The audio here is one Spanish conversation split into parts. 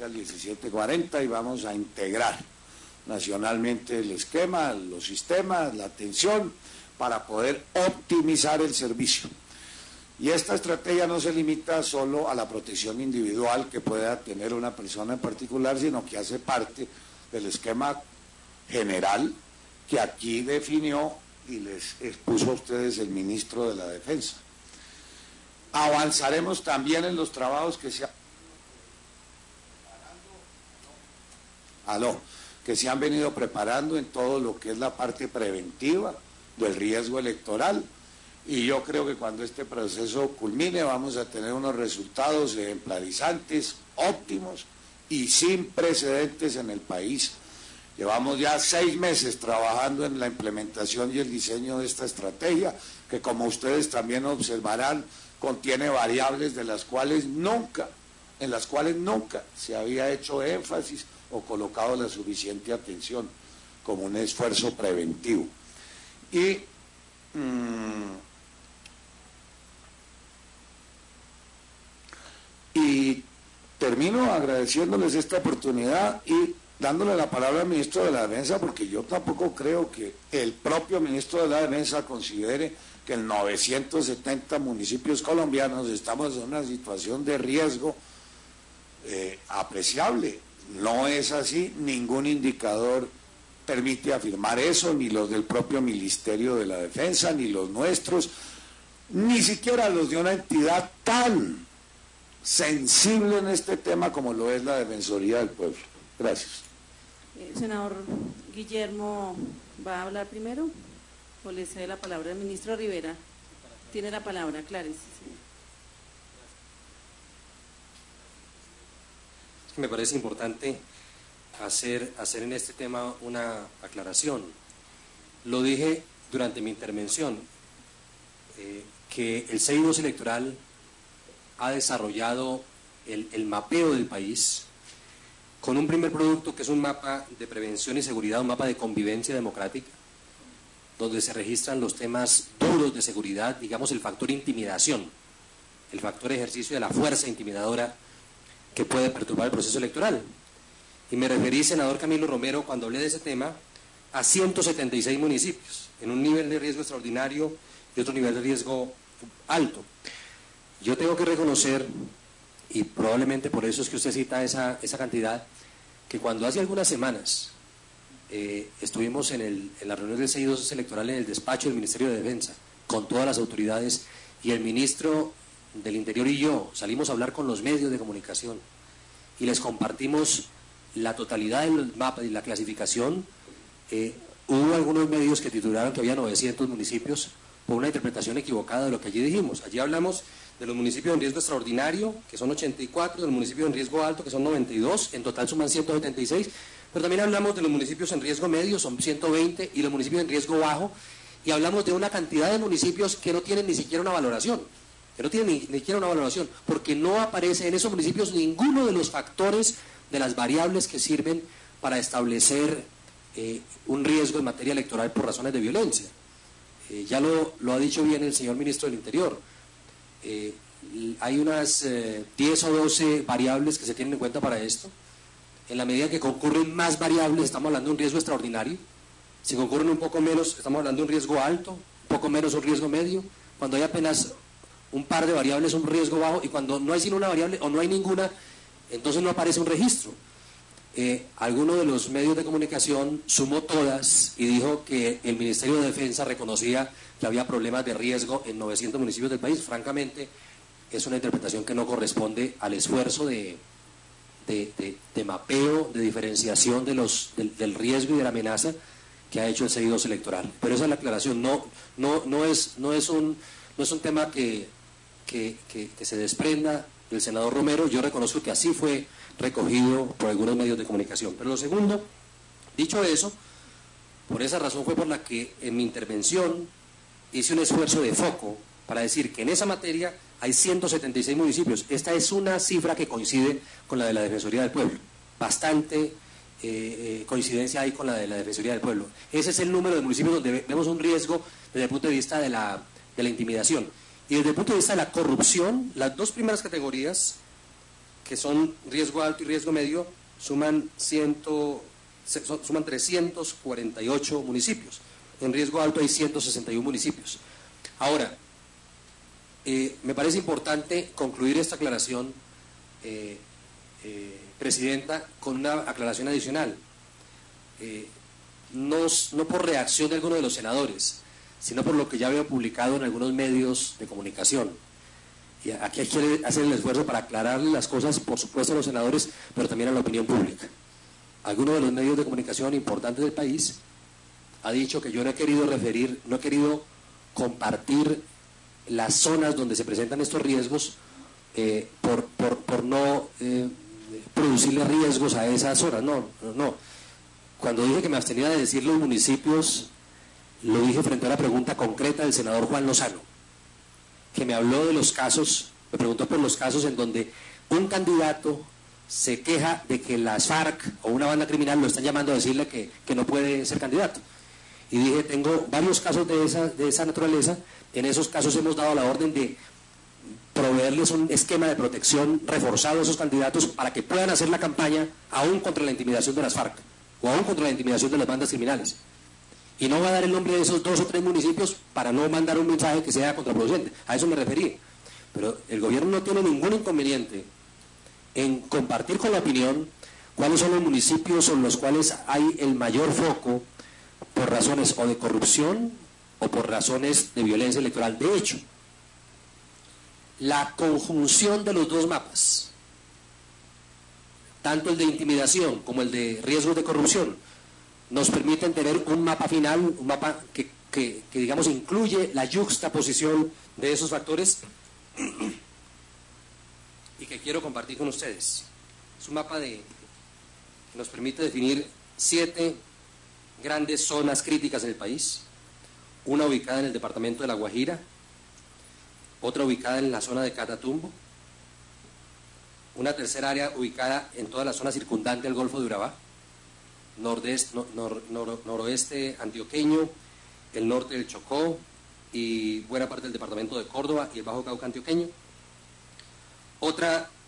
que al 1740, y vamos a integrar nacionalmente el esquema, los sistemas, la atención, para poder optimizar el servicio. Y esta estrategia no se limita solo a la protección individual que pueda tener una persona en particular, sino que hace parte del esquema general que aquí definió y les expuso a ustedes el ministro de la Defensa. Avanzaremos también en los trabajos que se han venido preparando en todo lo que es la parte preventiva del riesgo electoral, y yo creo que cuando este proceso culmine vamos a tener unos resultados ejemplarizantes, óptimos y sin precedentes en el país. Llevamos ya 6 meses trabajando en la implementación y el diseño de esta estrategia, que como ustedes también observarán, contiene variables en las cuales nunca se había hecho énfasis o colocado la suficiente atención como un esfuerzo preventivo. Y termino agradeciéndoles esta oportunidad y dándole la palabra al ministro de la Defensa, porque yo tampoco creo que el propio ministro de la Defensa considere que en 970 municipios colombianos estamos en una situación de riesgo apreciable. No es así, ningún indicador permite afirmar eso, ni los del propio Ministerio de la Defensa, ni los nuestros, ni siquiera los de una entidad tan sensible en este tema como lo es la Defensoría del Pueblo. Gracias. Senador Guillermo, ¿va a hablar primero o le cede la palabra al ministro Rivera? Tiene la palabra, aclárese. Me parece importante hacer en este tema una aclaración. Lo dije durante mi intervención, que el CEI electoral ha desarrollado el mapeo del país con un primer producto que es un mapa de prevención y seguridad, un mapa de convivencia democrática, donde se registran los temas duros de seguridad, digamos el factor intimidación, el factor ejercicio de la fuerza intimidadora que puede perturbar el proceso electoral. Y me referí, senador Camilo Romero, cuando hablé de ese tema, a 176 municipios, en un nivel de riesgo extraordinario y otro nivel de riesgo alto. Yo tengo que reconocer, y probablemente por eso es que usted cita esa cantidad, que cuando hace algunas semanas estuvimos en la reunión del CEI electoral en el despacho del Ministerio de Defensa, con todas las autoridades, y el ministro del Interior y yo salimos a hablar con los medios de comunicación y les compartimos la totalidad del mapa y la clasificación. Hubo algunos medios que titularon que había 900 municipios por una interpretación equivocada de lo que allí dijimos. Allí hablamos de los municipios en riesgo extraordinario, que son 84, de los municipios en riesgo alto, que son 92, en total suman 176, pero también hablamos de los municipios en riesgo medio, son 120, y los municipios en riesgo bajo, y hablamos de una cantidad de municipios que no tienen ni siquiera una valoración, porque no aparece en esos municipios ninguno de los factores de las variables que sirven para establecer un riesgo en materia electoral por razones de violencia. Ya lo ha dicho bien el señor ministro del Interior. Hay unas 10 o 12 variables que se tienen en cuenta para esto. En la medida que concurren más variables, estamos hablando de un riesgo extraordinario. Si concurren un poco menos, estamos hablando de un riesgo alto, un poco menos un riesgo medio. Cuando hay apenas un par de variables, un riesgo bajo, y cuando no hay sino una variable o no hay ninguna, entonces no aparece un registro. Alguno de los medios de comunicación sumó todas y dijo que el Ministerio de Defensa reconocía que había problemas de riesgo en 900 municipios del país. Francamente, es una interpretación que no corresponde al esfuerzo de mapeo, de diferenciación del riesgo y de la amenaza que ha hecho el CEI electoral. Pero esa es la aclaración. No es un tema que se desprenda del senador Romero. Yo reconozco que así fue recogido por algunos medios de comunicación. Pero lo segundo, dicho eso, por esa razón fue por la que en mi intervención hice un esfuerzo de foco para decir que en esa materia hay 176 municipios. Esta es una cifra que coincide con la de la Defensoría del Pueblo. Bastante coincidencia hay con la de la Defensoría del Pueblo. Ese es el número de municipios donde vemos un riesgo desde el punto de vista de la intimidación. Y desde el punto de vista de la corrupción, las dos primeras categorías que son riesgo alto y riesgo medio, suman 348 municipios. En riesgo alto hay 161 municipios. Ahora, me parece importante concluir esta aclaración, Presidenta, con una aclaración adicional. No por reacción de alguno de los senadores, sino por lo que ya veo publicado en algunos medios de comunicación. Y aquí hay que hacer el esfuerzo para aclararle las cosas, por supuesto, a los senadores, pero también a la opinión pública. Alguno de los medios de comunicación importantes del país ha dicho que yo no he querido compartir las zonas donde se presentan estos riesgos por no producirle riesgos a esas zonas. No. Cuando dije que me abstenía de decir los municipios, lo dije frente a la pregunta concreta del senador Juan Lozano, que me habló de los casos, me preguntó por los casos en donde un candidato se queja de que las FARC o una banda criminal lo están llamando a decirle que no puede ser candidato. Y dije, tengo varios casos de esa naturaleza. En esos casos hemos dado la orden de proveerles un esquema de protección reforzado a esos candidatos para que puedan hacer la campaña aún contra la intimidación de las FARC o aún contra la intimidación de las bandas criminales. Y no va a dar el nombre de esos 2 o 3 municipios para no mandar un mensaje que sea contraproducente. A eso me referí. Pero el gobierno no tiene ningún inconveniente en compartir con la opinión cuáles son los municipios en los cuales hay el mayor foco por razones o de corrupción o por razones de violencia electoral. De hecho, la conjunción de los 2 mapas, tanto el de intimidación como el de riesgos de corrupción, nos permiten tener un mapa final, un mapa que digamos incluye la yuxtaposición de esos factores y que quiero compartir con ustedes. Es un mapa que nos permite definir 7 grandes zonas críticas en el país, una ubicada en el departamento de La Guajira, otra ubicada en la zona de Catatumbo, una tercera área ubicada en toda la zona circundante al Golfo de Urabá, noroeste antioqueño, el norte del Chocó y buena parte del departamento de Córdoba y el Bajo Cauca antioqueño.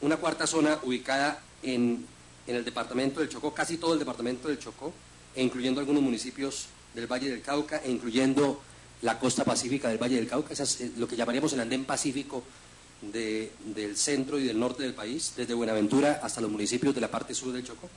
Una cuarta zona ubicada en el departamento del Chocó, casi todo el departamento del Chocó, e incluyendo algunos municipios del Valle del Cauca, e incluyendo la costa pacífica del Valle del Cauca. Esa es lo que llamaríamos el andén pacífico del centro y del norte del país, desde Buenaventura hasta los municipios de la parte sur del Chocó.